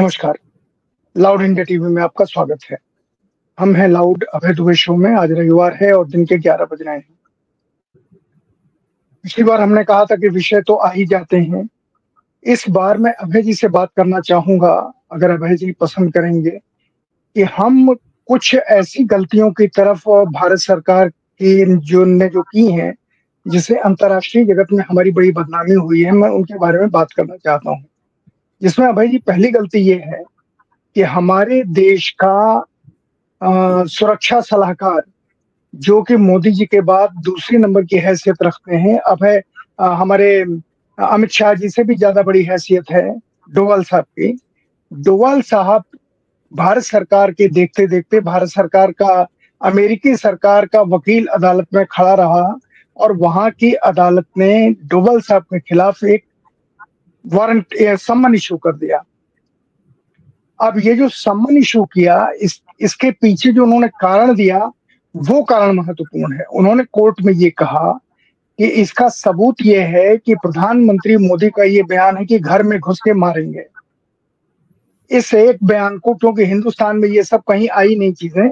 नमस्कार। Loud India TV में आपका स्वागत है। हम हैं लाउड अभय दुबे शो में। आज रविवार है और दिन के 11 बज रहे हैं। पिछली बार हमने कहा था कि विषय तो आ ही जाते हैं। इस बार मैं अभय जी से बात करना चाहूंगा, अगर अभय जी पसंद करेंगे, कि हम कुछ ऐसी गलतियों की तरफ भारत सरकार की जो की हैं, जिससे अंतर्राष्ट्रीय जगत में हमारी बड़ी बदनामी हुई है, मैं उनके बारे में बात करना चाहता हूँ। जिसमें अभय जी पहली गलती ये है कि हमारे देश का सुरक्षा सलाहकार, जो कि मोदी जी के बाद दूसरे नंबर की हैसियत रखते हैं, अब है हमारे अमित शाह जी से भी ज्यादा बड़ी हैसियत है डोवाल साहब की। डोवाल साहब भारत सरकार के देखते देखते भारत सरकार का, अमेरिकी सरकार का वकील अदालत में खड़ा रहा और वहां की अदालत ने डोवाल साहब के खिलाफ एक वारंट सम्मन इशू कर दिया। अब ये जो सम्मन इशू किया, इसके पीछे जो उन्होंने कारण दिया, वो कारण महत्वपूर्ण है। उन्होंने कोर्ट में ये कहा कि इसका सबूत ये है कि प्रधानमंत्री मोदी का ये बयान है कि घर में घुस के मारेंगे। इस एक बयान को, क्योंकि हिंदुस्तान में ये सब कहीं आई नहीं चीजें,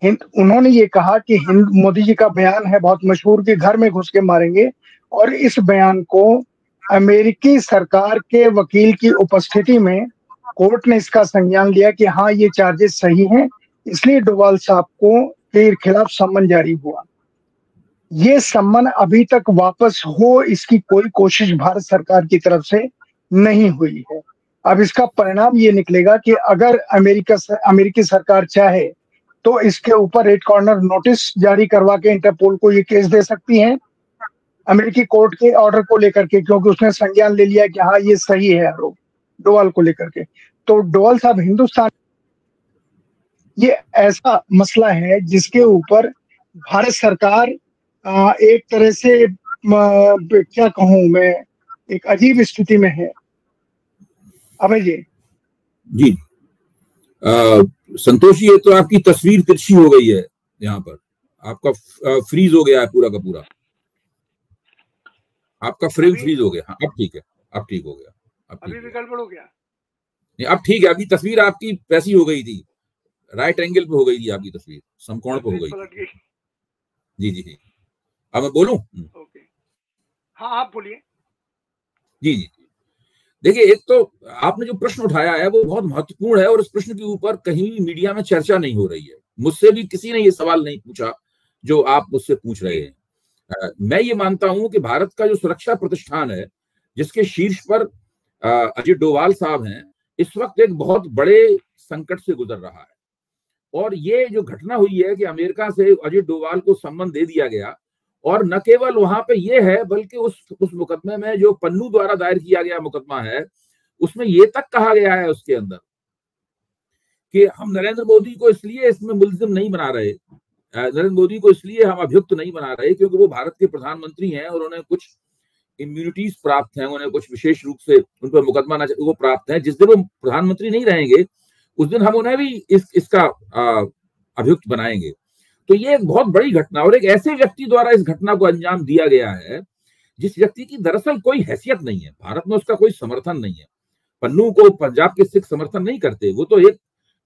उन्होंने ये कहा कि मोदी जी का बयान है बहुत मशहूर कि घर में घुस के मारेंगे, और इस बयान को अमेरिकी सरकार के वकील की उपस्थिति में कोर्ट ने इसका संज्ञान लिया कि हाँ, ये चार्जेस सही हैं, इसलिए डोवाल साहब को के खिलाफ सम्मन जारी हुआ। ये सम्मन अभी तक वापस हो, इसकी कोई कोशिश भारत सरकार की तरफ से नहीं हुई है। अब इसका परिणाम ये निकलेगा कि अगर अमेरिकी सरकार चाहे तो इसके ऊपर रेड कॉर्नर नोटिस जारी करवा के इंटरपोल को ये केस दे सकती है अमेरिकी कोर्ट के ऑर्डर को लेकर के, क्योंकि उसने संज्ञान ले लिया कि हाँ, ये सही है आरोप डोवाल को लेकर के। तो डोवाल साहब हिंदुस्तान, ये ऐसा मसला है जिसके ऊपर भारत सरकार एक तरह से क्या कहूं मैं, एक अजीब स्थिति में है। अभय जी। जी संतोष जी, ये तो आपकी तस्वीर तिरछी हो गई है, यहाँ पर आपका फ्रीज हो गया है पूरा का पूरा, आपका फ्रेम फ्रीज हो गया। हाँ, अब ठीक है, अब ठीक हो गया। अभी भी गड़बड़ हो गया? नहीं, अब ठीक है। अभी तस्वीर आपकी वैसी हो गई थी, राइट एंगल पे हो गई थी आपकी तस्वीर, समकोण पे हो गई थी। जी जी जी, अब मैं बोलूं? ओके, हाँ आप बोलिए। जी जी, देखिए, एक तो आपने जो प्रश्न उठाया है वो बहुत महत्वपूर्ण है और इस प्रश्न के ऊपर कहीं भी मीडिया में चर्चा नहीं हो रही है। मुझसे भी किसी ने ये सवाल नहीं पूछा जो आप मुझसे पूछ रहे हैं। मैं ये मानता हूं कि भारत का जो सुरक्षा प्रतिष्ठान है, जिसके शीर्ष पर अजय डोवाल साहब हैं, इस वक्त एक बहुत बड़े संकट से गुजर रहा है। और ये जो घटना हुई है कि अमेरिका से अजय डोवाल को सम्मन दे दिया गया, और न केवल वहां पे ये है बल्कि उस मुकदमे में जो पन्नू द्वारा दायर किया गया मुकदमा है, उसमें ये तक कहा गया है उसके अंदर कि हम नरेंद्र मोदी को इसलिए इसमें मुल्जिम नहीं बना रहे, नरेंद्र मोदी को इसलिए हम अभियुक्त नहीं बना रहे क्योंकि वो भारत के प्रधानमंत्री हैं और उन्हें कुछ इम्यूनिटीज प्राप्त हैं, उन्हें कुछ विशेष रूप से उन पर मुकदमा वो प्राप्त है। जिस दिन वो प्रधानमंत्री नहीं रहेंगे उस दिन हम उन्हें भी इसका अभियुक्त बनाएंगे। तो ये एक बहुत बड़ी घटना, और एक ऐसे व्यक्ति द्वारा इस घटना को अंजाम दिया गया है जिस व्यक्ति की दरअसल कोई हैसियत नहीं है, भारत में उसका कोई समर्थन नहीं है। पन्नू को पंजाब के सिख समर्थन नहीं करते, वो तो एक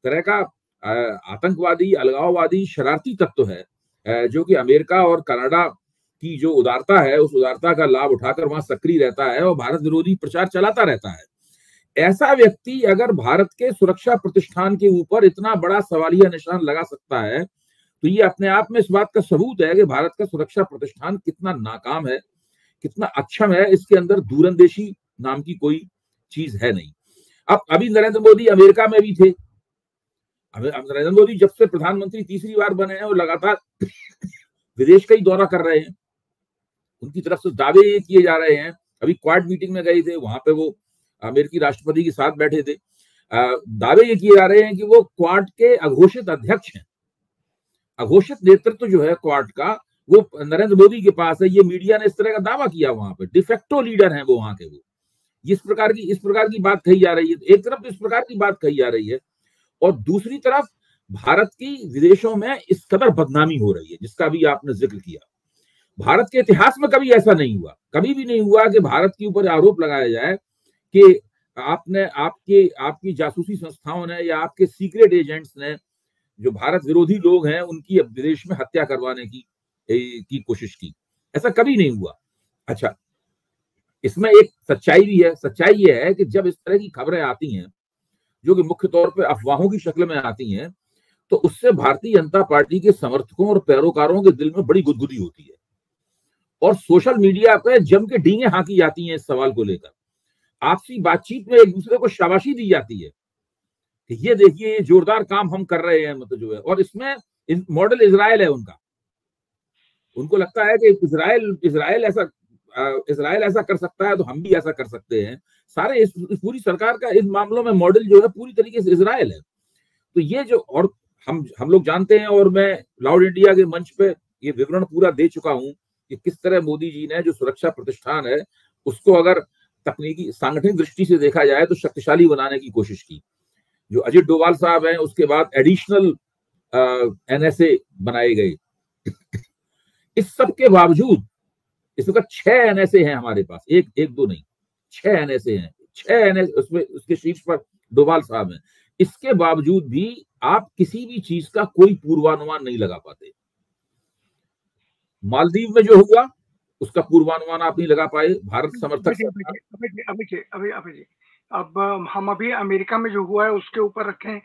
तरह का आतंकवादी, अलगाववादी, शरारती तत्व है जो कि अमेरिका और कनाडा की जो उदारता है, उस उदारता का लाभ उठाकर वहां सक्रिय रहता है और भारत विरोधी प्रचार चलाता रहता है। ऐसा व्यक्ति अगर भारत के सुरक्षा प्रतिष्ठान के ऊपर इतना बड़ा सवालिया निशान लगा सकता है, तो ये अपने आप में इस बात का सबूत है कि भारत का सुरक्षा प्रतिष्ठान कितना नाकाम है, कितना अक्षम है। इसके अंदर दूरंदेशी नाम की कोई चीज है नहीं। अब अभी नरेंद्र मोदी अमेरिका में भी थे। नरेंद्र मोदी जब से प्रधानमंत्री तीसरी बार बने हैं, वो लगातार विदेश का ही दौरा कर रहे हैं। उनकी तरफ से दावे ये किए जा रहे हैं, अभी क्वाड मीटिंग में गए थे, वहां पे वो अमेरिकी राष्ट्रपति के साथ बैठे थे। दावे ये किए जा रहे हैं कि वो क्वाड के अघोषित अध्यक्ष हैं। अघोषित नेतृत्व जो है क्वाड का, वो नरेंद्र मोदी के पास है। ये मीडिया ने इस तरह का दावा किया, वहां पे डिफेक्टो लीडर हैं वो वहां के। वो इस प्रकार की बात कही जा रही है। एक तरफ इस प्रकार की बात कही जा रही है और दूसरी तरफ भारत की विदेशों में इस कदर बदनामी हो रही है, जिसका भी आपने जिक्र किया। भारत के इतिहास में कभी ऐसा नहीं हुआ, कभी भी नहीं हुआ कि भारत के ऊपर आरोप लगाया जाए कि आपने आपकी जासूसी संस्थाओं ने या आपके सीक्रेट एजेंट्स ने जो भारत विरोधी लोग हैं उनकी अब विदेश में हत्या करवाने की कोशिश की। ऐसा कभी नहीं हुआ। अच्छा, इसमें एक सच्चाई भी है। सच्चाई यह है कि जब इस तरह की खबरें आती हैं जो कि मुख्य तौर पर अफवाहों की शक्ल में आती हैं, तो उससे भारतीय जनता पार्टी के समर्थकों और पैरोकारों के दिल में बड़ी गुदगुदी होती है और सोशल मीडिया पे जम के डींगे हाँकी जाती हैं इस सवाल को लेकर। आपसी बातचीत में एक दूसरे को शाबाशी दी जाती है कि ये देखिए ये जोरदार काम हम कर रहे हैं, मतलब जो है। और इसमें मॉडल इजराइल है उनका। उनको लगता है कि इजराइल ऐसा कर सकता है तो हम भी ऐसा कर सकते हैं। सारे इस पूरी सरकार का इस मामलों में मॉडल जो है पूरी तरीके से इजराइल है। तो ये जो, और हम लोग जानते हैं, और मैं लाउड इंडिया के मंच पे ये विवरण पूरा दे चुका हूं कि किस तरह मोदी जी ने जो सुरक्षा प्रतिष्ठान है उसको अगर तकनीकी सांगठनिक दृष्टि से देखा जाए तो शक्तिशाली बनाने की कोशिश की। जो अजित डोभाल साहब हैं उसके बाद एडिशनल एनएसए बनाए गए। इस सब के बावजूद इस वक्त 6 एनएसए हैं हमारे पास, एक दो नहीं, 6 एनएसए हैं। 6 एनएसए, उसमें उसके शीर्ष पर डोभाल साहब हैं। इसके बावजूद भी आप किसी भी चीज का कोई पूर्वानुमान नहीं लगा पाते। मालदीव में जो हुआ उसका पूर्वानुमान आप नहीं लगा पाए। भारत समर्थक अभी अब हम अभी अमेरिका में जो हुआ है उसके ऊपर रखें।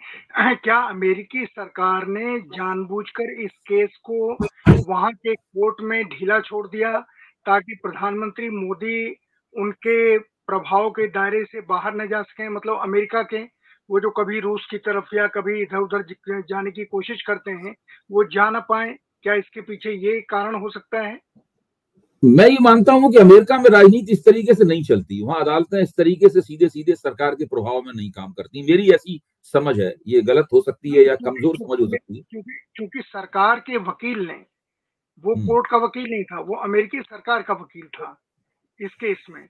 क्या अमेरिकी सरकार ने जानबूझकर इस केस को वहां के कोर्ट में ढीला छोड़ दिया ताकि प्रधानमंत्री मोदी उनके प्रभाव के दायरे से बाहर न जा सकें? मतलब अमेरिका के वो जो कभी रूस की तरफ या कभी इधर उधर जाने की कोशिश करते हैं वो जा ना पाए। क्या इसके पीछे ये कारण हो सकता है? मैं ये मानता हूं कि अमेरिका में राजनीति इस तरीके से नहीं चलती। वहां अदालतें इस तरीके से सीधे सीधे सरकार के प्रभाव में नहीं काम करती। मेरी ऐसी समझ है, ये गलत हो सकती है या कमजोर समझ हो सकती है। क्योंकि सरकार के वकील ने, वो कोर्ट का वकील नहीं था, वो अमेरिकी सरकार का वकील था इस केस में।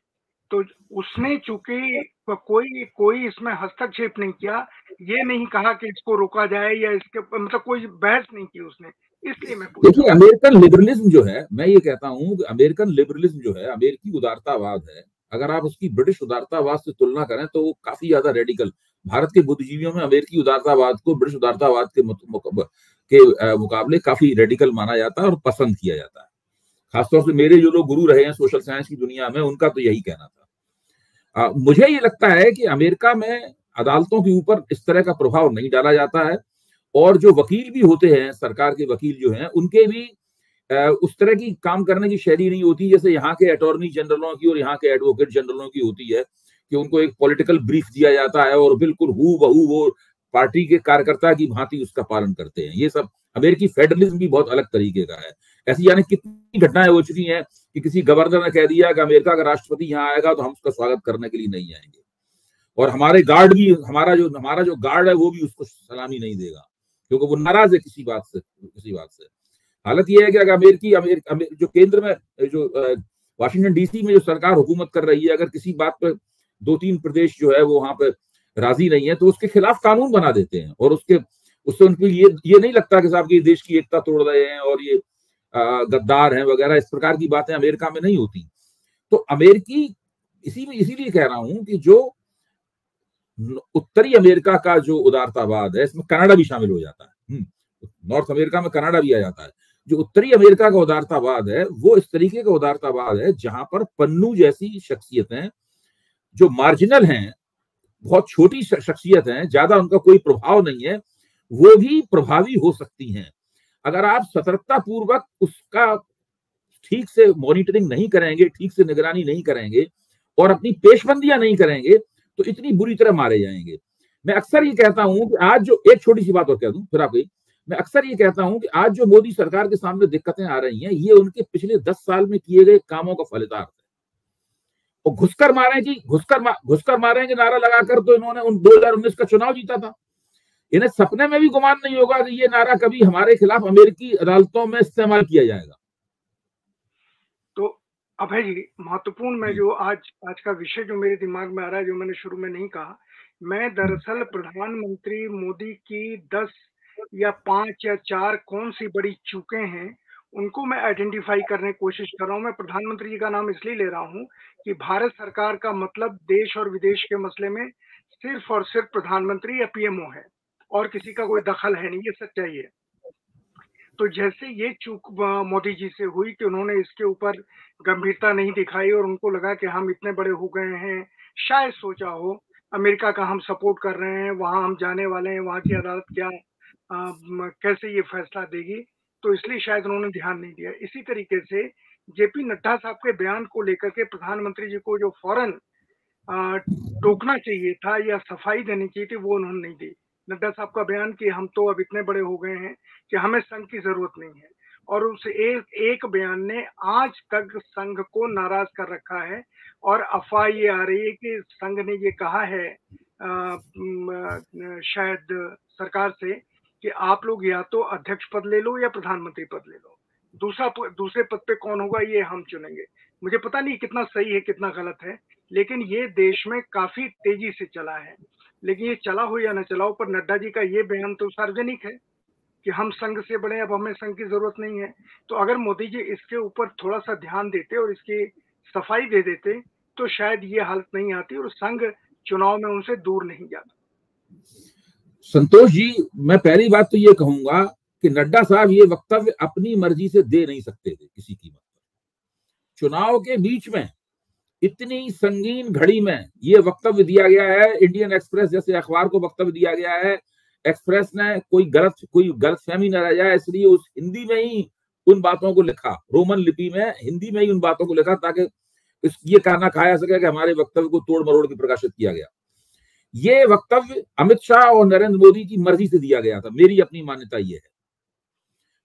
तो उसने चूंकि कोई इसमें हस्तक्षेप नहीं किया, ये नहीं कहा कि इसको रोका जाए या इसके मतलब कोई बहस नहीं की उसने, इसलिए मैं देखिए, अमेरिकन लिबरलिज्म जो है, मैं ये कहता हूं कि अमेरिकन लिबरलिज्म जो है, अमेरिकी उदारतावाद है, अगर आप उसकी ब्रिटिश उदारतावाद से तुलना करें तो वो काफी ज्यादा रेडिकल। भारत के बुद्धिजीवियों में अमेरिकी उदारतावाद को ब्रिटिश उदारतावाद के मुकाबले काफी रेडिकल माना जाता है और पसंद किया जाता है। खासतौर से मेरे जो लोग गुरु रहे हैं सोशल साइंस की दुनिया में, उनका तो यही कहना था। मुझे ये लगता है कि अमेरिका में अदालतों के ऊपर इस तरह का प्रभाव नहीं डाला जाता है और जो वकील भी होते हैं, सरकार के वकील जो हैं, उनके भी उस तरह की काम करने की शैली नहीं होती जैसे यहाँ के अटॉर्नी जनरलों की और यहाँ के एडवोकेट जनरलों की होती है कि उनको एक पॉलिटिकल ब्रीफ दिया जाता है और बिल्कुल हू बहू वो पार्टी के कार्यकर्ता की भांति उसका पालन करते हैं। ये सब अमेरिकी फेडरलिज्म भी बहुत अलग तरीके का है। ऐसी यानी कितनी घटनाएं हो चुकी हैं कि किसी गवर्नर ने कह दिया कि अमेरिका का राष्ट्रपति यहाँ आएगा तो हम उसका स्वागत करने के लिए नहीं आएंगे, और हमारे गार्ड भी, हमारा जो गार्ड है वो भी उसको सलामी नहीं देगा क्योंकि वो नाराज है किसी बात से। हालत यह है कि अगर जो केंद्र में जो वाशिंगटन डीसी में जो सरकार हुकूमत कर रही है, अगर किसी बात पर 2-3 प्रदेश जो है वो वहां पे राजी नहीं है तो उसके खिलाफ कानून बना देते हैं और उससे उनको ये नहीं लगता कि साहब ये देश की एकता तोड़ रहे हैं और ये गद्दार हैं वगैरह। इस प्रकार की बातें अमेरिका में नहीं होती। तो अमेरिकी इसीलिए कह रहा हूं कि जो उत्तरी अमेरिका का जो उदारतावाद है, इसमें कनाडा भी शामिल हो जाता है। नॉर्थ अमेरिका में कनाडा भी आ जाता है। जो उत्तरी अमेरिका का उदारतावाद है वो इस तरीके का उदारतावाद है जहां पर पन्नू जैसी शख्सियतें जो मार्जिनल हैं, बहुत छोटी शख्सियत हैं, ज्यादा उनका कोई प्रभाव नहीं है, वो भी प्रभावी हो सकती हैं अगर आप सतर्कता पूर्वक उसका ठीक से मॉनिटरिंग नहीं करेंगे, ठीक से निगरानी नहीं करेंगे और अपनी पेशबंदियां नहीं करेंगे तो इतनी बुरी तरह मारे जाएंगे। मैं अक्सर ये कहता हूं कि आज जो, एक छोटी सी बात और कह दूं फिर आप, मैं अक्सर ये कहता हूं कि आज जो मोदी सरकार के सामने दिक्कतें आ रही हैं ये उनके पिछले 10 साल में किए गए कामों का फलितार्थ है। और घुसकर मारेंगे नारा लगाकर तो इन्होंने 2019 का चुनाव जीता था। इन्हें सपने में भी गुमान नहीं होगा कि ये नारा कभी हमारे खिलाफ अमेरिकी अदालतों में इस्तेमाल किया जाएगा। तो अभय जी, महत्वपूर्ण मैं जो आज का विषय जो मेरे दिमाग में आ रहा है, जो मैंने शुरू में नहीं कहा, मैं दरअसल प्रधानमंत्री मोदी की 10 या 5 या 4 कौन सी बड़ी चूकें हैं उनको मैं आइडेंटिफाई करने की कोशिश कर रहा हूँ। मैं प्रधानमंत्री जी का नाम इसलिए ले रहा हूँ कि भारत सरकार का मतलब देश और विदेश के मसले में सिर्फ और सिर्फ प्रधानमंत्री या पीएमओ है और किसी का कोई दखल है नहीं, ये सच्चाई है। तो जैसे ये चूक मोदी जी से हुई कि उन्होंने इसके ऊपर गंभीरता नहीं दिखाई और उनको लगा कि हम इतने बड़े हो गए हैं, शायद सोचा हो अमेरिका का हम सपोर्ट कर रहे हैं, वहाँ हम जाने वाले हैं, वहाँ की अदालत क्या कैसे ये फैसला देगी, तो इसलिए शायद उन्होंने ध्यान नहीं दिया। इसी तरीके से जेपी नड्डा साहब के बयान को लेकर के प्रधानमंत्री जी को जो फौरन टोकना चाहिए था या सफाई देनी चाहिए थी, वो उन्होंने नहीं दी। नड्डा साहब का बयान कि हम तो अब इतने बड़े हो गए हैं कि हमें संघ की जरूरत नहीं है, और उस एक बयान ने आज तक संघ को नाराज कर रखा है। और अफवाह ये आ रही है कि संघ ने ये कहा है शायद सरकार से कि आप लोग या तो अध्यक्ष पद ले लो या प्रधानमंत्री पद ले लो, दूसरे पद पे कौन होगा ये हम चुनेंगे। मुझे पता नहीं कितना सही है कितना गलत है, लेकिन ये देश में काफी तेजी से चला है। लेकिन ये चला हो या न चला हो, पर नड्डा जी का ये बयान तो सार्वजनिक है कि हम संघ से बड़े, अब हमें संघ की जरूरत नहीं है। तो अगर मोदी जी इसके ऊपर थोड़ा सा ध्यान देते और इसकी सफाई दे देते तो शायद ये हालत नहीं आती और संघ चुनाव में उनसे दूर नहीं जाता। संतोष जी, मैं पहली बात तो ये कहूंगा कि नड्डा साहब ये वक्तव्य अपनी मर्जी से दे नहीं सकते थे किसी कीमत पर। चुनाव के बीच में इतनी संगीन घड़ी में ये वक्तव्य दिया गया है। इंडियन एक्सप्रेस जैसे अखबार को वक्तव्य दिया गया है, एक्सप्रेस ने कोई गलतफहमी न रह जाए इसलिए उस हिंदी में ही उन बातों को लिखा, रोमन लिपि में हिंदी में ही उन बातों को लिखा ताकि ये कहना खाया सके कि हमारे वक्तव्य को तोड़ मरोड़ के प्रकाशित किया गया। ये वक्तव्य अमित शाह और नरेंद्र मोदी की मर्जी से दिया गया था, मेरी अपनी मान्यता ये है।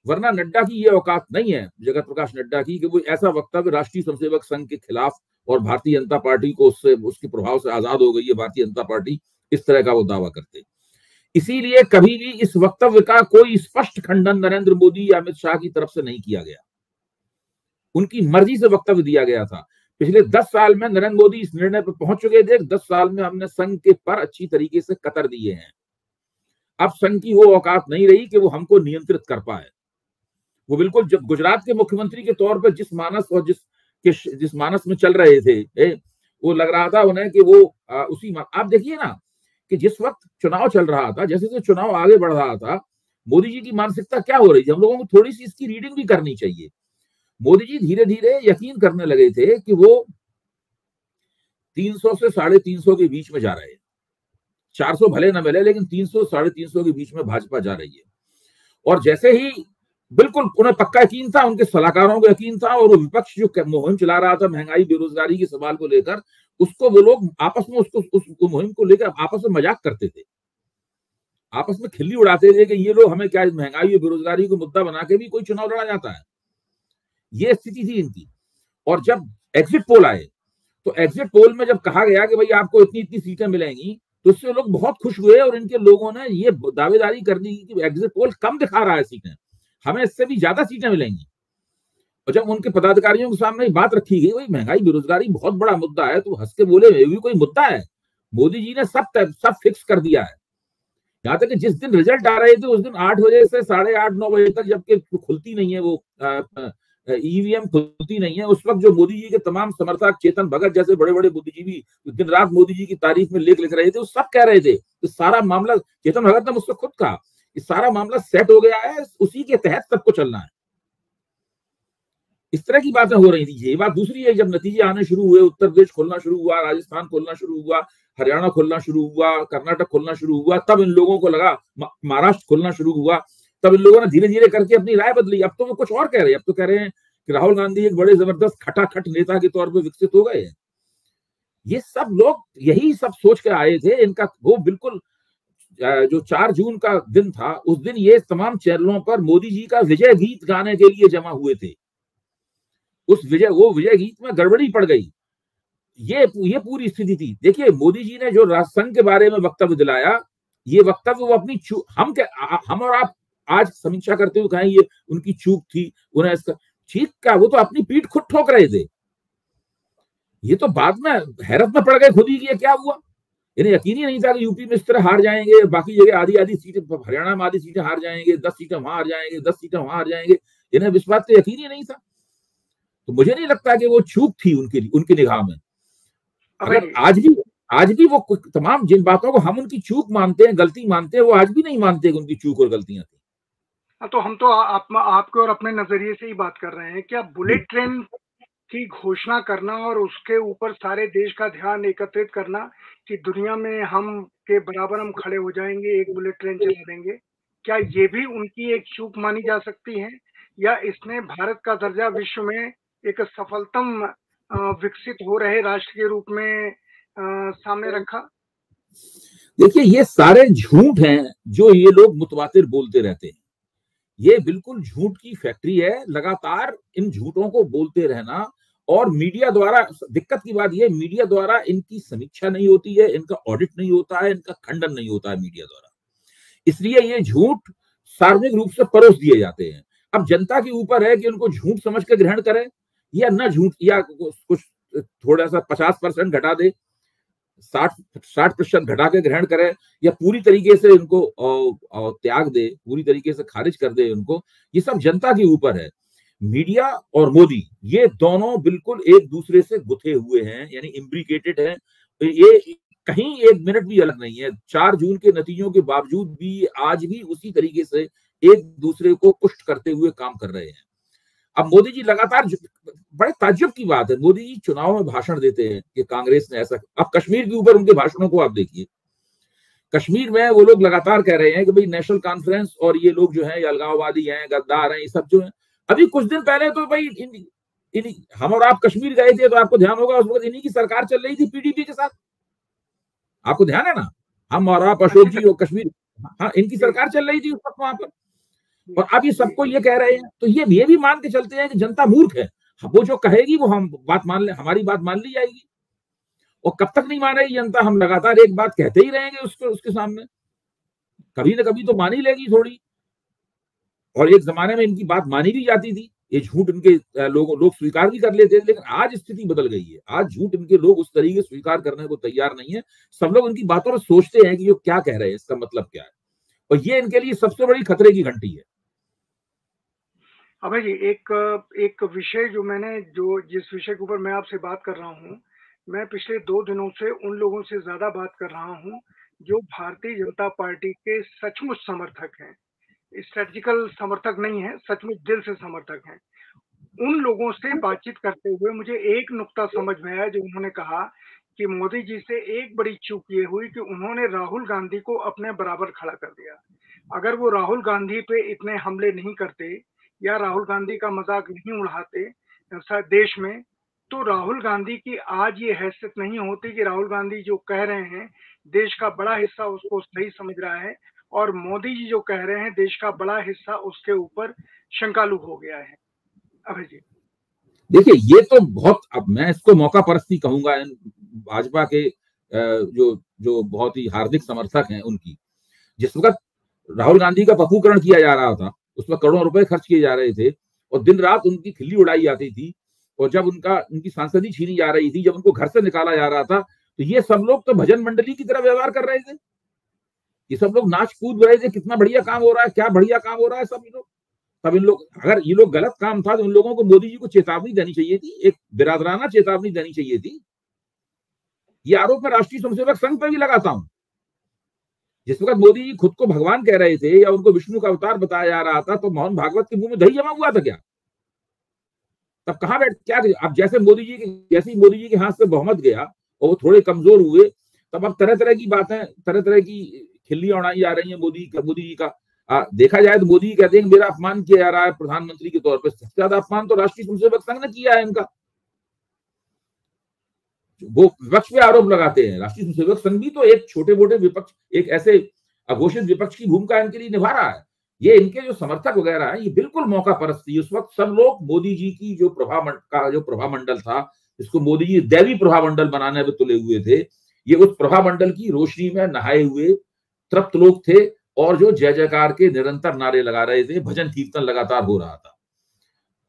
वरना नड्डा की ये औकात नहीं है, जगत प्रकाश नड्डा की, कि वो ऐसा वक्तव्य राष्ट्रीय स्वयंसेवक संघ के खिलाफ और भारतीय जनता पार्टी को उसके प्रभाव से आजाद हो गई है भारतीय जनता पार्टी, इस तरह का वो दावा करते। इसीलिए कभी भी इस वक्तव्य का कोई स्पष्ट खंडन नरेंद्र मोदी या अमित शाह की तरफ से नहीं किया गया। उनकी मर्जी से वक्तव्य दिया गया था। पिछले 10 साल में नरेंद्र मोदी इस निर्णय पर पहुंच चुके थे। 10 साल में हमने संघ के पर अच्छी तरीके से कतर दिए हैं। अब संघ की वो औकात नहीं रही कि वो हमको नियंत्रित कर पाए। वो बिल्कुल जब गुजरात के मुख्यमंत्री के तौर पर जिस मानस और जिस मानस में चल रहे थे, वो लग रहा था उन्हें कि वो आप देखिए ना कि जिस वक्त चुनाव चल रहा था, जैसे जैसे चुनाव आगे बढ़ रहा था, मोदी जी की मानसिकता क्या हो रही थी, हम लोगों को थोड़ी सी इसकी रीडिंग भी करनी चाहिए। मोदी जी धीरे धीरे यकीन करने लगे थे कि वो 300 से 350 के बीच में जा रहे हैं। 400 भले न मिले, लेकिन 300 350 के बीच में भाजपा जा रही है। और जैसे ही बिल्कुल उन्हें पक्का यकीन था, उनके सलाहकारों को यकीन था, और वो विपक्ष जो मुहिम चला रहा था महंगाई बेरोजगारी के सवाल को लेकर, उसको वो लोग आपस में उस मुहिम को लेकर आपस में मजाक करते थे, आपस में खिल्ली उड़ाते थे कि ये लोग हमें क्या महंगाई और बेरोजगारी को मुद्दा बना के भी कोई चुनाव लड़ा जाता है। ये स्थिति थी इनकी। और जब एग्जिट पोल आए तो एग्जिट पोल में जब कहा गया कि भाई आपको इतनी इतनी सीटें मिलेंगी, तो इससे लोग बहुत खुश हुए और इनके लोगों ने ये दावेदारी कर दी कि एग्जिट पोल कम दिखा रहा है सीटें, हमें इससे भी ज्यादा सीटें मिलेंगी। और जब उनके पदाधिकारियों के सामने बात रखी गई, भाई महंगाई बेरोजगारी बहुत बड़ा मुद्दा है, तो हंस के बोले ये भी कोई मुद्दा है, मोदी जी ने सब फिक्स कर दिया है। यहाँ तक कि जिस दिन रिजल्ट आ रहे थे उस दिन 8 बजे से 8:30 9 बजे तक, जबकि खुलती नहीं है वो ईवीएम खुलती नहीं है, उस वक्त जो मोदी जी के तमाम समर्थक, चेतन भगत जैसे बड़े बड़े बुद्धिजीवी दिन रात मोदी जी की तारीफ में लेख लिख रहे थे, वो सब कह रहे थे तो सारा मामला, चेतन भगत ने मुझसे खुद कहा, सारा मामला सेट हो गया है, उसी के तहत सबको चलना है। इस तरह की बातें हो रही थी। ये बात दूसरी है, जब नतीजे आने शुरू हुए, उत्तर प्रदेश खोलना शुरू हुआ, राजस्थान खोलना शुरू हुआ, हरियाणा खोलना शुरू हुआ, कर्नाटक खोलना शुरू हुआ, तब इन लोगों को लगा, महाराष्ट्र खोलना शुरू हुआ, तब इन लोगों ने धीरे धीरे करके अपनी राय बदली। अब तो वो कुछ और कह रहे हैं, अब तो कह रहे हैं कि राहुल गांधी एक बड़े जबरदस्त खटाखट नेता के तौर पर विकसित हो गए हैं। ये सब लोग यही सब सोच के आए थे। इनका वो बिल्कुल जो 4 जून का दिन था, उस दिन ये तमाम चैनलों पर मोदी जी का विजय गीत गाने के लिए जमा हुए थे। वो विजय गीत में गड़बड़ी पड़ गई। ये पूरी स्थिति थी। देखिए, मोदी जी ने जो राष्ट्रसंघ के बारे में वक्तव्य दिलाया, ये वक्तव्य वो अपनी हम और आप आज समीक्षा करते हुए कहें ये उनकी चूक थी, उन्हें इसका ठीक का, वो तो अपनी पीठ खुद ठोक रहे थे। ये तो बाद में हैरत में पड़ गए खुद ही कि क्या हुआ। इन्हें यकीन ही नहीं था कि यूपी में इस तरह हार जाएंगे, बाकी जगह आधी सीटें, हरियाणा में आधी सीटें हार जाएंगे, 10 सीटें वहां हार जाएंगे, 10 सीटें वहां हार जाएंगे। इन्हें विश्वास तो यकीन ही नहीं था। तो मुझे नहीं लगता कि वो चूक थी उनकी निगाह में। अगर आज भी वो तमाम जिन बातों को हम उनकी चूक मानते हैं, गलती मानते हैं, वो आज भी नहीं मानते कि उनकी चूक और गलतियां थी। हाँ, तो हम तो आपके और अपने नजरिए से ही बात कर रहे हैं। क्या बुलेट ट्रेन की घोषणा करना और उसके ऊपर सारे देश का ध्यान एकत्रित करना कि दुनिया में हम के बराबर हम खड़े हो जाएंगे, एक बुलेट ट्रेन चला देंगे, क्या ये भी उनकी एक चूक मानी जा सकती है? या इसने भारत का दर्जा विश्व में एक सफलतम विकसित हो रहे राष्ट्र के रूप में सामने रखा? देखिए, ये सारे झूठ हैं जो ये लोग मुतवातिर बोलते रहते हैं। ये बिल्कुल झूठ की फैक्ट्री है, लगातार इन झूठों को बोलते रहना। और मीडिया द्वारा, दिक्कत की बात ये, मीडिया द्वारा इनकी समीक्षा नहीं होती है, इनका ऑडिट नहीं होता है, इनका खंडन नहीं होता है मीडिया द्वारा, इसलिए ये झूठ सार्वजनिक रूप से परोस दिए जाते हैं। अब जनता के ऊपर है कि उनको झूठ समझ के ग्रहण करे या न झूठ, या कुछ थोड़ा सा 50% घटा दे, 60% घटा के ग्रहण करे, या पूरी तरीके से उनको त्याग दे, पूरी तरीके से खारिज कर दे उनको। ये सब जनता के ऊपर है। मीडिया और मोदी ये दोनों बिल्कुल एक दूसरे से गुथे हुए हैं, यानी इम्ब्रिकेटेड हैं। ये कहीं एक मिनट भी अलग नहीं है। 4 जून के नतीजों के बावजूद भी आज भी उसी तरीके से एक दूसरे को पुष्ट करते हुए काम कर रहे हैं। अब मोदी जी लगातार, बड़े ताज्जुब की बात है, मोदी जी चुनाव में भाषण देते हैं कि कांग्रेस ने ऐसा, अब कश्मीर के ऊपर उनके भाषणों को आप देखिए। कश्मीर में वो लोग लगातार कह रहे हैं कि भाई नेशनल कॉन्फ्रेंस और ये लोग जो है अलगाववादी हैं, गद्दार हैं, ये सब जो है। अभी कुछ दिन पहले तो भाई हम और आप कश्मीर गए थे, तो आपको ध्यान होगा उस वक्त इन्हीं की सरकार चल रही थी पीडीपी के साथ। आपको ध्यान है ना? हम और आप, अशोक जी और कश्मीर, हाँ, इनकी सरकार चल रही थी उस वक्त वहां पर। और अब ये सबको ये कह रहे हैं, तो ये भी मान के चलते हैं कि जनता मूर्ख है। वो जो कहेगी वो हम बात मान ले, हमारी बात मान ली जाएगी। और कब तक नहीं मानेगी जनता? हम लगातार एक बात कहते ही रहेंगे उसके सामने, कभी ना कभी तो मान ही लेगी थोड़ी। और एक जमाने में इनकी बात मानी भी जाती थी, ये झूठ इनके लोग स्वीकार भी कर लेते थे। लेकिन आज स्थिति बदल गई है। आज झूठ इनके लोग उस तरीके से स्वीकार करने को तैयार नहीं है। सब लोग इनकी बातों में सोचते हैं कि ये क्या कह रहे हैं, इसका मतलब क्या है। और ये इनके लिए सबसे बड़ी खतरे की घंटी है। अभय जी, एक विषय जिस विषय के ऊपर मैं आपसे बात कर रहा हूँ, मैं पिछले 2 दिनों से उन लोगों से ज्यादा बात कर रहा हूँ जो भारतीय जनता पार्टी के सचमुच समर्थक हैं। स्ट्रेटजिकल समर्थक नहीं है, सचमुच दिल से समर्थक हैं। उन लोगों से बातचीत करते हुए मुझे एक नुक्ता समझ में आया, जो उन्होंने कहा कि मोदी जी से एक बड़ी चूक ये हुई कि उन्होंने राहुल गांधी को अपने बराबर खड़ा कर दिया। अगर वो राहुल गांधी पे इतने हमले नहीं करते या राहुल गांधी का मजाक नहीं उड़ाते देश में, तो राहुल गांधी की आज ये हैसियत नहीं होती कि राहुल गांधी जो कह रहे हैं देश का बड़ा हिस्सा उसको सही समझ रहा है, और मोदी जी जो कह रहे हैं देश का बड़ा हिस्सा उसके ऊपर शंकालु हो गया है। अभय जी, देखिए, ये तो बहुत, अब मैं इसको मौका परस्ती कहूंगा भाजपा के जो जो बहुत ही हार्दिक समर्थक हैं उनकी। जिस वक्त राहुल गांधी का पप्पूकरण किया जा रहा था, उसमें करोड़ों रुपए खर्च किए जा रहे थे और दिन रात उनकी खिल्ली उड़ाई जाती थी, और जब उनकी सांसदी छीनी जा रही थी, जब उनको घर से निकाला जा रहा था, तो ये सब लोग तो भजन मंडली की तरह व्यवहार कर रहे थे। ये सब लोग नाच कूद रहे थे, कितना बढ़िया काम हो रहा है, क्या बढ़िया काम हो रहा है। सब लोग, तब इन लोग, अगर ये लोग गलत काम था तो इन लोगों को मोदी जी को चेतावनी देनी चाहिए थी, एक बिरादराना चेतावनी देनी चाहिए थी। ये आरोप मैं राष्ट्रीय स्वयंसेवक संघ पर भी लगाता हूं। जिस वक्त मोदी जी खुद को भगवान कह रहे थे या उनको विष्णु का अवतार बताया जा रहा था, तो मोहन भागवत के मुंह में दही जमा हुआ था क्या? तब कहां बैठ क्या? अब जैसे मोदी जी के हाथ से बहुमत गया और वो थोड़े कमजोर हुए, तब अब तरह तरह की बातें, तरह तरह की खिल्लियां उड़ाई जा रही है मोदी जी का। देखा जाए तो मोदी जी कहते हैं कि मेरा अपमान किया जा रहा है प्रधानमंत्री के तौर पर। सबसे ज्यादा अपमान तो राष्ट्रीय स्वयंसेवक संघ ने किया है इनका। वो विपक्ष पे आरोप लगाते हैं, राष्ट्रीय स्वयंसेवक संघ भी तो एक छोटे मोटे विपक्ष, एक ऐसे अघोषित विपक्ष की भूमिका इनके लिए निभा रहा है। ये इनके जो समर्थक वगैरह है, ये बिल्कुल मौका परस्ती। उस वक्त सब लोग मोदी जी की जो प्रभामंडल था, इसको मोदी जी दैवी प्रभामंडल बनाने में तुले हुए थे। ये उस प्रभामंडल की रोशनी में नहाए हुए तृप्त लोग थे और जो जय जयकार के निरंतर नारे लगा रहे थे, भजन कीर्तन लगातार हो रहा था।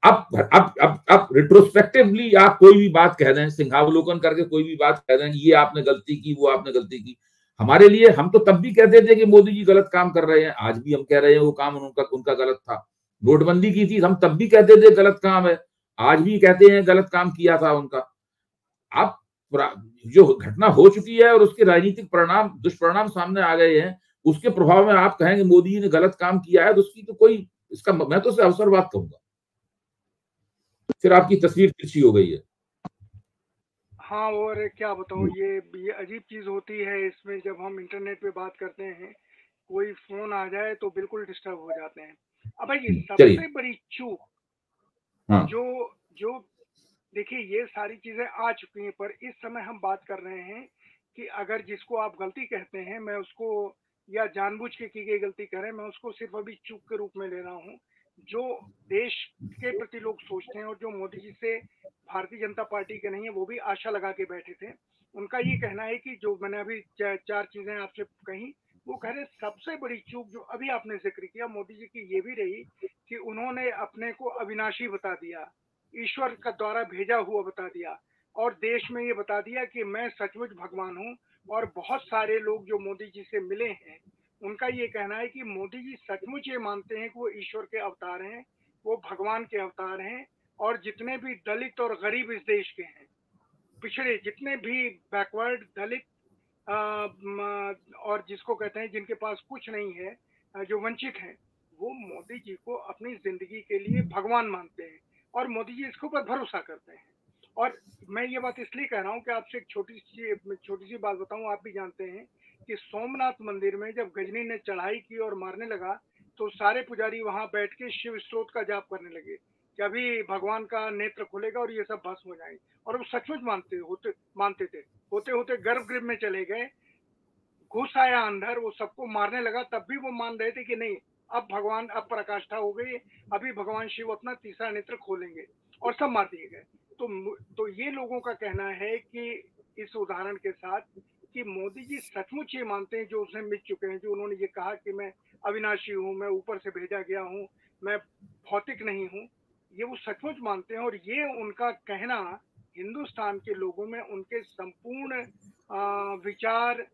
अब रिट्रोस्पेक्टिवली आप कोई भी बात कह दें, सिंहावलोकन करके कोई भी बात कह दें, ये आपने गलती की, वो आपने गलती की। हमारे लिए, हम तो तब भी कहते थे कि मोदी जी गलत काम कर रहे हैं, आज भी हम कह रहे हैं वो काम उनका गलत था। नोटबंदी की थी, हम तब भी कहते थे गलत काम है, आज भी कहते हैं गलत काम किया था उनका। अब जो घटना हो चुकी है और उसके राजनीतिक परिणाम, दुष्परिणाम सामने आ गए हैं, उसके प्रभाव में आप कहेंगे मोदी जी ने गलत काम किया है, तो उसकी तो कोई, इसका मैं तो उसे अवसरवाद कहूंगा। फिर आपकी तस्वीर तिरछी हो गई है। हाँ, और क्या बताऊं, ये अजीब चीज होती है इसमें, जब हम इंटरनेट पे बात करते हैं, कोई फोन आ जाए तो बिल्कुल डिस्टर्ब हो जाते हैं। अब ये सबसे बड़ी चूक हाँ। जो जो देखिए, ये सारी चीजें आ चुकी हैं, पर इस समय हम बात कर रहे हैं कि अगर जिसको आप गलती कहते हैं, मैं उसको, या जानबूझ के की गई गलती कह रहे हैं, मैं उसको सिर्फ अभी चूक के रूप में ले रहा हूँ। जो देश के प्रति लोग सोचते हैं और जो मोदी जी से भारतीय जनता पार्टी के नहीं है, वो भी आशा लगा के बैठे थे। उनका ये कहना है कि जो मैंने अभी चार चीजें आपसे कही, वो कह रहे सबसे बड़ी चूक जो अभी आपने जिक्र किया मोदी जी की, ये भी रही कि उन्होंने अपने को अविनाशी बता दिया, ईश्वर का द्वारा भेजा हुआ बता दिया, और देश में ये बता दिया कि मैं सचमुच भगवान हूँ। और बहुत सारे लोग जो मोदी जी से मिले हैं, उनका ये कहना है कि मोदी जी सचमुच ये मानते हैं कि वो ईश्वर के अवतार हैं, वो भगवान के अवतार हैं, और जितने भी दलित और गरीब इस देश के हैं, पिछड़े जितने भी बैकवर्ड दलित और जिसको कहते हैं जिनके पास कुछ नहीं है, जो वंचित हैं, वो मोदी जी को अपनी जिंदगी के लिए भगवान मानते हैं, और मोदी जी इसके ऊपर भरोसा करते हैं। और मैं ये बात इसलिए कह रहा हूँ कि आपसे एक छोटी सी बात बताऊं। आप भी जानते हैं कि सोमनाथ मंदिर में जब गजनी ने चढ़ाई की और मारने लगा, तो सारे पुजारी वहां बैठ के शिव स्तोत्र का जाप करने लगे कि अभी भगवान का नेत्र खुलेगा और ये सब भस्म हो जाएंगे। और वो सचमुच मानते थे। होते होते गर्भगृह में चले गए, घुस आया अंदर, वो सबको मारने लगा, तब भी वो मान रहे थे कि नहीं, अब भगवान, अब पराकाष्ठा हो गई, अभी भगवान शिव अपना तीसरा नेत्र खोलेंगे, और सब मार दिए गए। तो ये लोगों का कहना है कि इस उदाहरण के साथ कि मोदी जी सचमुच ये मानते हैं, जो उसने मिट चुके हैं, जो उन्होंने ये कहा कि मैं अविनाशी हूँ, मैं ऊपर से भेजा गया हूँ, मैं भौतिक नहीं हूँ, ये वो सचमुच मानते हैं। और ये उनका कहना हिंदुस्तान के लोगों में उनके संपूर्ण विचार,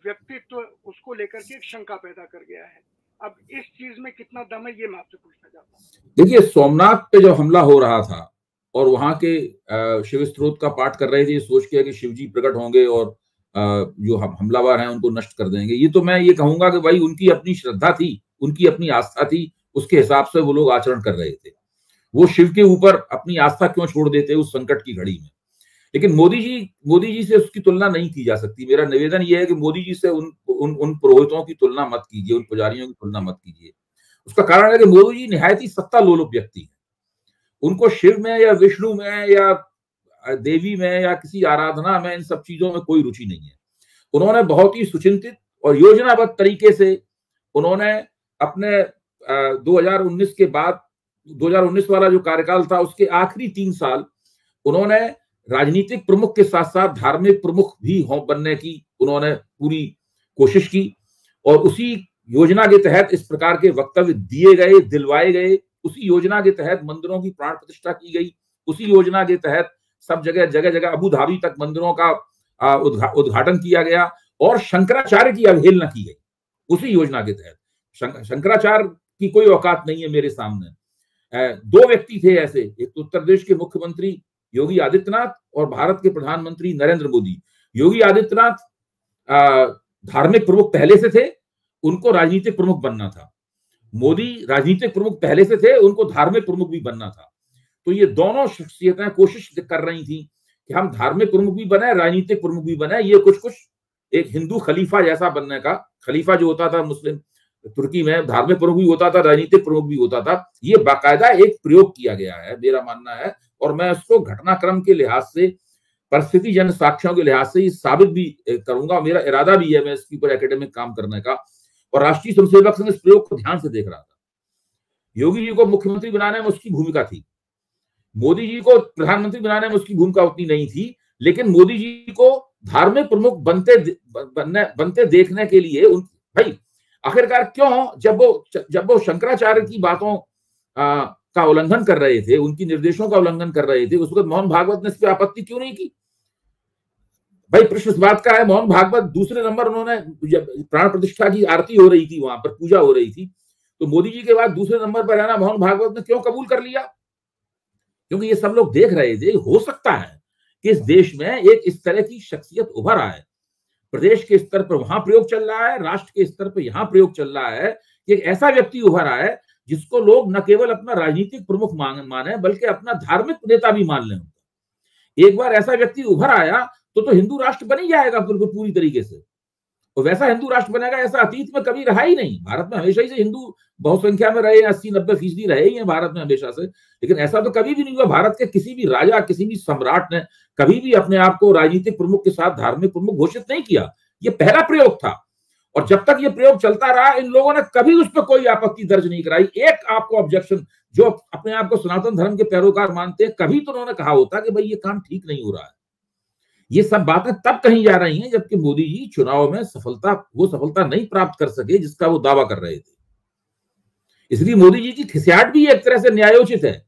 व्यक्तित्व, उसको लेकर के एक शंका पैदा कर गया है। अब इस चीज में कितना दम है, ये मैं आपसे पूछना चाहता हूँ। देखिए, सोमनाथ पे जब हमला हो रहा था और वहां के शिव स्त्रोत का पाठ कर रहे थे, सोच के कि शिव जी प्रकट होंगे और जो हमलावर हैं उनको नष्ट कर देंगे, ये तो मैं ये कहूंगा कि भाई उनकी अपनी श्रद्धा थी, उनकी अपनी आस्था थी, उसके हिसाब से वो लोग आचरण कर रहे थे। वो शिव के ऊपर अपनी आस्था क्यों छोड़ देते उस संकट की घड़ी में। लेकिन मोदी जी से उसकी तुलना नहीं की जा सकती। मेरा निवेदन यह है कि मोदी जी से उन पुरोहितों की तुलना मत कीजिए, उन पुजारियों की तुलना मत कीजिए। उसका कारण है कि मोदी जी निहायत ही सत्ता लोलुप व्यक्ति है। उनको शिव में या विष्णु में या देवी में या किसी आराधना में, इन सब चीजों में कोई रुचि नहीं है। उन्होंने बहुत ही सुचिंतित और योजनाबद्ध तरीके से उन्होंने अपने 2019 के बाद, 2019 वाला जो कार्यकाल था उसके आखिरी 3 साल उन्होंने राजनीतिक प्रमुख के साथ साथ धार्मिक प्रमुख भी बनने की उन्होंने पूरी कोशिश की। और उसी योजना के तहत इस प्रकार के वक्तव्य दिए गए, दिलवाए गए। उसी योजना के तहत मंदिरों की प्राण प्रतिष्ठा की गई। उसी योजना के तहत सब जगह जगह अबू धाबी तक मंदिरों का उद्घाटन किया गया और शंकराचार्य की अवहेलना की गई उसी योजना के तहत। शंकराचार्य की कोई औकात नहीं है मेरे सामने। 2 व्यक्ति थे ऐसे, एक तो उत्तर प्रदेश के मुख्यमंत्री योगी आदित्यनाथ और भारत के प्रधानमंत्री नरेंद्र मोदी। योगी आदित्यनाथ धार्मिक प्रमुख पहले से थे, उनको राजनीतिक प्रमुख बनना था। मोदी राजनीतिक प्रमुख पहले से थे, उनको धार्मिक प्रमुख भी बनना था। तो ये दोनों शख्सियतें कोशिश कर रही थी कि हम धार्मिक प्रमुख भी बने, राजनीतिक प्रमुख भी बने। ये कुछ एक हिंदू खलीफा जैसा बनने का, खलीफा जो होता था मुस्लिम तुर्की में, धार्मिक प्रमुख भी होता था, राजनीतिक प्रमुख भी होता था। ये बाकायदा एक प्रयोग किया गया है, मेरा मानना है। और मैं उसको घटनाक्रम के लिहाज से, परिस्थिति जन साक्ष्यों के लिहाज से साबित भी करूंगा। मेरा इरादा भी है मैं इसके ऊपर एकेडमिक काम करने का। और राष्ट्रीय स्वयंसेवक संघ इस प्रयोग को ध्यान से देख रहा था। योगी जी को मुख्यमंत्री बनाने में उसकी भूमिका थी, मोदी जी को प्रधानमंत्री बनाने में उसकी भूमिका उतनी नहीं थी। लेकिन मोदी जी को धार्मिक प्रमुख बनते देखने के लिए भाई आखिरकार क्यों, जब वो शंकराचार्य की बातों का उल्लंघन कर रहे थे, उनकी निर्देशों का उल्लंघन कर रहे थे, उस वक्त मोहन भागवत ने इस पर आपत्ति क्यों नहीं की? भाई प्रश्न इस बात का है, मोहन भागवत दूसरे नंबर, उन्होंने जब प्राण प्रतिष्ठा की आरती हो रही थी, वहां पर पूजा हो रही थी, तो मोदी जी के बाद दूसरे नंबर पर रहना मोहन भागवत ने क्यों कबूल कर लिया? क्योंकि ये सब लोग देख रहे थे हो सकता है कि इस देश में एक इस तरह की शख्सियत उभर आए, प्रदेश के स्तर पर वहां प्रयोग चल रहा है, राष्ट्र के स्तर पर यहां प्रयोग चल रहा है कि एक ऐसा व्यक्ति उभर आए जिसको लोग न केवल अपना राजनीतिक प्रमुख माने बल्कि अपना धार्मिक नेता भी मान लें। एक बार ऐसा व्यक्ति उभर आया तो हिंदू राष्ट्र बन ही जाएगा बिल्कुल पूरी तरीके से, और वैसा हिंदू राष्ट्र बनेगा ऐसा अतीत में कभी रहा ही नहीं। भारत में हमेशा ही से हिंदू बहुसंख्या में रहे, 80-90% रहे ही हैं भारत में हमेशा से, लेकिन ऐसा तो कभी भी नहीं हुआ भारत के किसी भी राजा, किसी भी सम्राट ने कभी भी अपने आप को राजनीतिक प्रमुख के साथ धार्मिक प्रमुख घोषित नहीं किया। ये पहला प्रयोग था, और जब तक ये प्रयोग चलता रहा इन लोगों ने कभी उस पर कोई आपत्ति दर्ज नहीं कराई। एक आपको ऑब्जेक्शन, जो अपने आप को सनातन धर्म के पैरोकार मानते हैं, कभी तो उन्होंने कहा होता कि भाई ये काम ठीक नहीं हो रहा है। ये सब बातें तब कहीं जा रही हैं जबकि मोदी जी चुनाव में वो सफलता नहीं प्राप्त कर सके जिसका वो दावा कर रहे थे। इसलिए मोदी जी की खिसियाट भी एक तरह से न्यायोचित है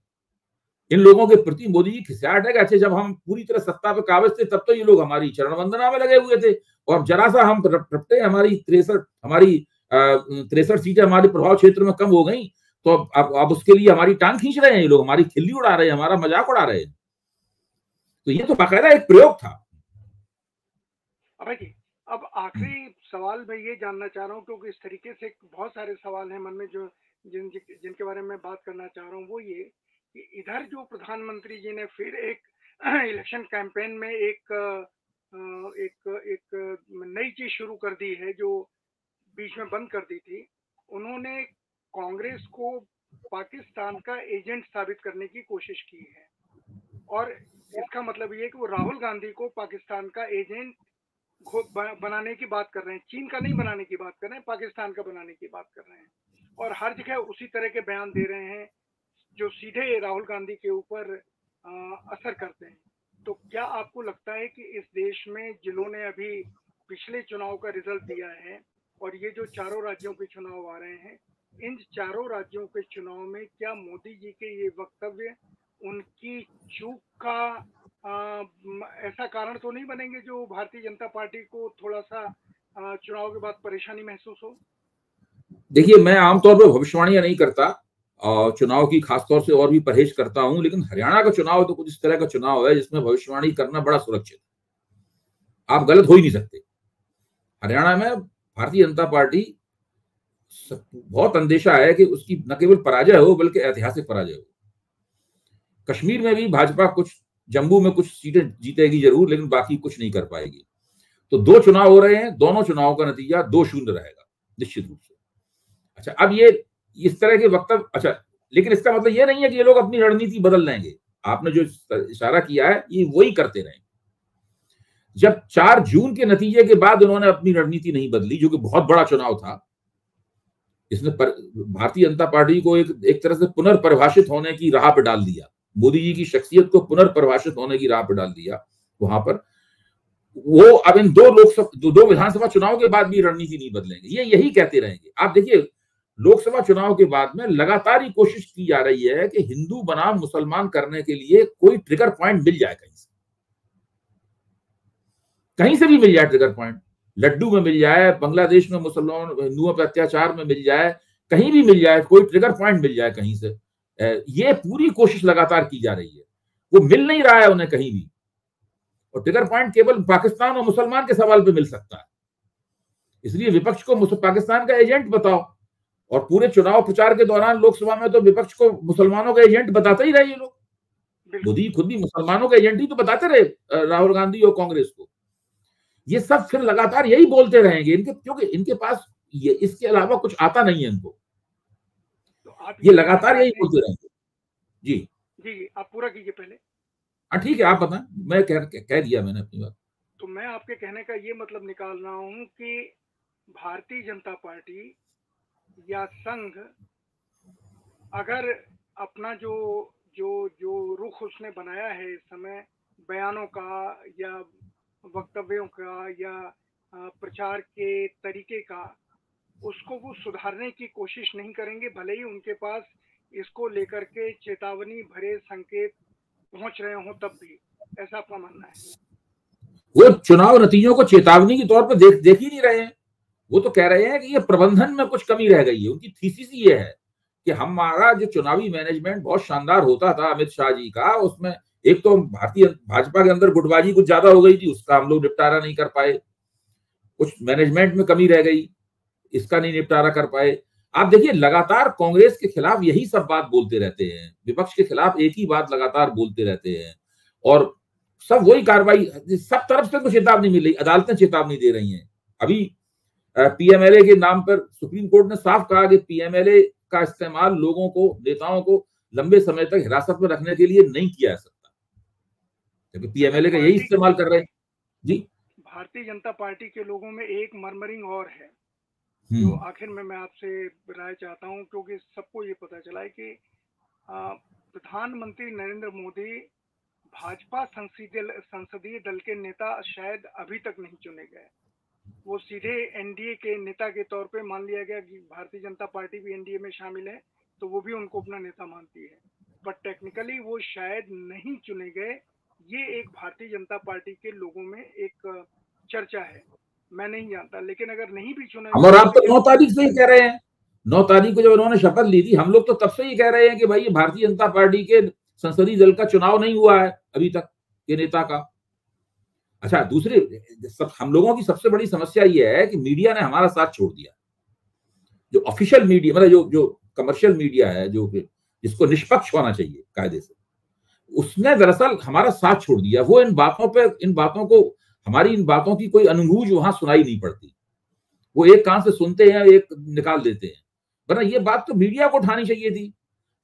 इन लोगों के प्रति। मोदी जी खिसियाट है कि अच्छा जब हम पूरी तरह सत्ता पे काबिज थे तब तो ये लोग हमारी चरण वंदना में लगे हुए थे, और जरा सा हम रपटे हमारी 63 सीटें हमारे प्रभाव क्षेत्र में कम हो गई तो अब उसके लिए हमारी टांग खींच रहे हैं ये लोग, हमारी खिल्ली उड़ा रहे हैं, हमारा मजाक उड़ा रहे हैं। तो ये तो बाकायदा एक प्रयोग था। अभय जी, अब आखिरी सवाल मैं ये जानना चाह रहा हूँ, क्योंकि इस तरीके से बहुत सारे सवाल हैं मन में जो जिनके बारे में मैं बात करना चाह रहा हूँ, वो ये कि इधर जो प्रधानमंत्री जी ने फिर एक इलेक्शन कैंपेन में एक नई चीज शुरू कर दी है जो बीच में बंद कर दी थी। उन्होंने कांग्रेस को पाकिस्तान का एजेंट साबित करने की कोशिश की है, और इसका मतलब ये कि वो राहुल गांधी को पाकिस्तान का एजेंट बनाने की बात कर रहे हैं। चीन का नहीं बनाने की बात कर रहे हैं, पाकिस्तान का बनाने की बात कर रहे हैं, और हर जगह उसी तरह के बयान दे रहे हैं जो सीधे राहुल गांधी के ऊपर असर करते हैं। तो क्या आपको लगता है कि इस देश में जिन्होंने अभी पिछले चुनाव का रिजल्ट दिया है और ये जो चारों राज्यों के चुनाव आ रहे हैं, इन चारों राज्यों के चुनाव में क्या मोदी जी के ये वक्तव्य उनकी चूक का ऐसा कारण तो नहीं बनेंगे जो भारतीय जनता पार्टी को थोड़ा सा चुनाव के बाद परेशानी महसूस हो? देखिए, मैं आमतौर पर भविष्यवाणियां नहीं करता और चुनाव की खासतौर से और भी परहेज करता हूं, लेकिन हरियाणा का चुनाव तो कुछ इस तरह का चुनाव है जिसमें भविष्यवाणी करना बड़ा सुरक्षित है। आप गलत हो ही नहीं सकते। हरियाणा में भारतीय जनता पार्टी बहुत अंदेशा है कि उसकी न केवल पराजय हो बल्कि ऐतिहासिक पराजय हो। कश्मीर में भी भाजपा कुछ, जम्मू में कुछ सीटें जीतेगी जरूर, लेकिन बाकी कुछ नहीं कर पाएगी। तो 2 चुनाव हो रहे हैं, दोनों चुनाव का नतीजा 2-0 रहेगा निश्चित रूप से। अच्छा, अब ये इस तरह के वक्तव्य, अच्छा, लेकिन इसका मतलब ये नहीं है कि ये लोग अपनी रणनीति बदल लेंगे। आपने जो इशारा किया है ये वही करते रहे। जब 4 जून के नतीजे के बाद उन्होंने अपनी रणनीति नहीं बदली, जो कि बहुत बड़ा चुनाव था, इसने भारतीय जनता पार्टी को एक तरह से पुनर्परिभाषित होने की राह पर डाल दिया। मोदी जी की शख्सियत को पुनर्परिभाषित होने की राह पर डाल दिया वहां पर। वो अब इन 2 विधानसभा चुनाव के बाद भी रणनीति नहीं बदलेंगे, ये यही कहते रहेंगे। आप देखिए, लोकसभा चुनाव के बाद में लगातार ही कोशिश की जा रही है कि हिंदू बनाम मुसलमान करने के लिए कोई ट्रिगर पॉइंट मिल जाए, कहीं से भी मिल जाए ट्रिगर पॉइंट। लड्डू में मिल जाए, बांग्लादेश में मुसलमान हिंदुओं पर अत्याचार में मिल जाए, कहीं भी मिल जाए, कोई ट्रिगर पॉइंट मिल जाए कहीं से। ये पूरी कोशिश लगातार की जा रही है, वो मिल नहीं रहा है उन्हें कहीं भी। और ट्रिगर पॉइंट केवल पाकिस्तान और मुसलमान के सवाल पे मिल सकता है। इसलिए विपक्ष को पाकिस्तान का एजेंट बताओ, और पूरे चुनाव प्रचार के दौरान लोकसभा में तो विपक्ष को मुसलमानों का एजेंट बताते ही रहे ये लोग। मोदी खुद भी मुसलमानों का एजेंट ही तो बताते रहे राहुल गांधी और कांग्रेस को। ये सब फिर लगातार यही बोलते रहेंगे क्योंकि इनके पास ये इसके अलावा कुछ आता नहीं है इनको, तो ये लगातार यही बोलते रहेंगे। जी जी, आप पूरा कीजिए पहले। हाँ ठीक है, आप बताएं, मैं कह दिया मैंने अपनी बात। तो मैं आपके कहने का ये मतलब निकाल रहा हूँ कि भारतीय जनता पार्टी या संघ अगर अपना जो जो जो रुख उसने बनाया है इस समय, बयानों का या वक्तव्यों का या प्रचार के तरीके का, उसको वो सुधारने की कोशिश नहीं करेंगे, भले ही उनके पास इसको लेकर के चेतावनी भरे संकेत पहुंच रहे हो तब भी। ऐसा आपका मानना है? वो चुनाव नतीजों को चेतावनी के तौर पर देख ही नहीं रहे हैं। वो तो कह रहे हैं कि ये प्रबंधन में कुछ कमी रह गई है। उनकी थीसिस ये है कि हमारा जो चुनावी मैनेजमेंट बहुत शानदार होता था अमित शाह जी का, उसमें एक तो भारतीय भाजपा के अंदर गुटबाजी कुछ ज्यादा हो गई थी, उसका हम लोग निपटारा नहीं कर पाए, कुछ मैनेजमेंट में कमी रह गई, इसका नहीं निपटारा कर पाए। आप देखिए लगातार कांग्रेस के खिलाफ यही सब बात बोलते रहते हैं, विपक्ष के खिलाफ एक ही बात लगातार बोलते रहते हैं, और सब वही कार्रवाई, सब तरफ से तो चेतावनी मिल रही, अदालतें चेतावनी दे रही हैं। अभी पीएमएलए के नाम पर सुप्रीम कोर्ट ने साफ कहा कि पीएमएलए का इस्तेमाल लोगों को, नेताओं को लंबे समय तक हिरासत में रखने के लिए नहीं किया जा सकता, क्योंकि पीएमएलए का यही इस्तेमाल कर रहे हैं। जी, भारतीय जनता पार्टी के लोगों में एक मर्मरिंग और है जो आखिर में मैं आपसे राय चाहता हूं, क्योंकि सबको ये पता चला है कि प्रधानमंत्री नरेंद्र मोदी भाजपा संसदीय दल के नेता शायद अभी तक नहीं चुने गए। वो सीधे एनडीए के नेता के तौर पे मान लिया गया कि भारतीय जनता पार्टी भी एनडीए में शामिल है, तो वो भी उनको अपना नेता मानती है, पर टेक्निकली वो शायद नहीं चुने गए। ये एक भारतीय जनता पार्टी के लोगों में एक चर्चा है, मैं नहीं जानता, लेकिन अगर नहीं भी चुने, और आप तो 9 तारीख से ही कह रहे हैं, 9 तारीख को जब उन्होंने शपथ ली थी, हम लोग तो तब से ही कह रहे हैं कि भाई ये भारतीय जनता पार्टी के संसदीय दल का चुनाव नहीं हुआ है अभी तक के नेता का। अच्छा, दूसरे हम लोगों की सबसे बड़ी समस्या ये है कि मीडिया ने हमारा साथ छोड़ दिया। जो ऑफिशियल मीडिया, मतलब जो कमर्शियल मीडिया है, जो जिसको निष्पक्ष होना चाहिए कायदे से, उसने दरअसल हमारा साथ छोड़ दिया। वो इन बातों को, हमारी इन बातों की कोई अनुगूंज वहां सुनाई नहीं पड़ती। वो एक कान से सुनते हैं, एक निकाल देते हैं, वरना ये बात तो मीडिया को उठानी चाहिए थी।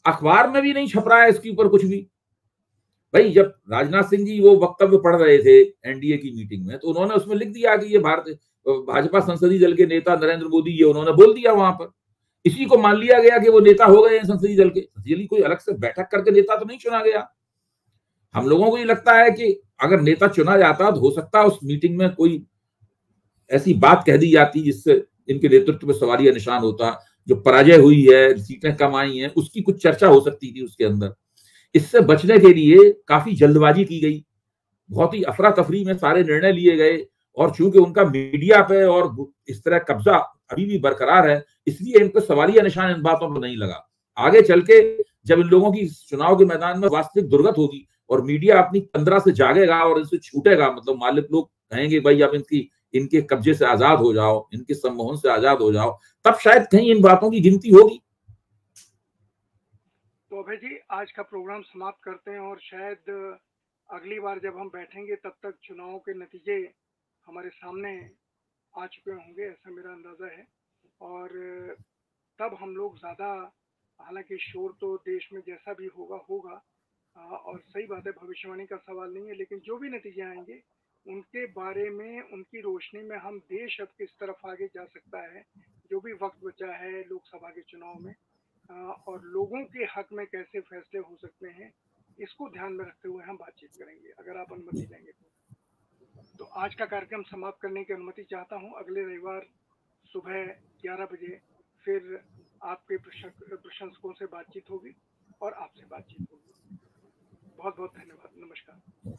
अखबार में भी नहीं छप रहा है इसके ऊपर कुछ भी। भाई जब राजनाथ सिंह जी वो वक्तव्य पढ़ रहे थे एनडीए की मीटिंग में, तो उन्होंने उसमें लिख दिया कि ये भाजपा संसदीय दल के नेता नरेंद्र मोदी, ये उन्होंने बोल दिया वहां पर। इसी को मान लिया गया कि वो नेता हो गए हैं संसदीय दल के। संसदीय दल कोई अलग से बैठक करके नेता तो नहीं चुना गया। हम लोगों को ये लगता है कि अगर नेता चुना जाता तो हो सकता है उस मीटिंग में कोई ऐसी बात कह दी जाती जिससे इनके नेतृत्व में सवालिया निशान होता। जो पराजय हुई है, सीटें कम आई हैं, उसकी कुछ चर्चा हो सकती थी उसके अंदर। इससे बचने के लिए काफी जल्दबाजी की गई, बहुत ही अफरा तफरी में सारे निर्णय लिए गए, और चूंकि उनका मीडिया पे और इस तरह कब्जा अभी भी बरकरार है, इसलिए इनको सवालिया निशान इन बातों पर नहीं लगा। आगे चल के जब इन लोगों की चुनाव के मैदान में वास्तविक दुर्गत होगी और मीडिया अपनी तंद्रा से जागेगा और इनसे छूटेगा, मतलब मालिक लोग कहेंगे भाई अब इनके कब्जे से आजाद हो जाओ, इनके सम्मोहन से आजाद हो जाओ, तब शायद कहीं इन बातों की गिनती होगी। तो अभय जी, आज का प्रोग्राम समाप्त करते हैं, और शायद अगली बार जब हम बैठेंगे तब तक चुनाव के नतीजे हमारे सामने आ चुके होंगे, ऐसा मेरा अंदाजा है। और तब हम लोग ज़्यादा, हालांकि शोर तो देश में जैसा भी होगा, और सही बात है, भविष्यवाणी का सवाल नहीं है, लेकिन जो भी नतीजे आएंगे उनके बारे में, उनकी रोशनी में हम देश अब किस तरफ आगे जा सकता है, जो भी वक्त बचा है लोकसभा के चुनाव में, और लोगों के हक में कैसे फैसले हो सकते हैं, इसको ध्यान में रखते हुए हम बातचीत करेंगे, अगर आप अनुमति देंगे तो आज का कार्यक्रम समाप्त करने की अनुमति चाहता हूं। अगले रविवार सुबह 11 बजे फिर आपके प्रशंसकों से बातचीत होगी और आपसे बातचीत होगी। बहुत बहुत धन्यवाद, नमस्कार।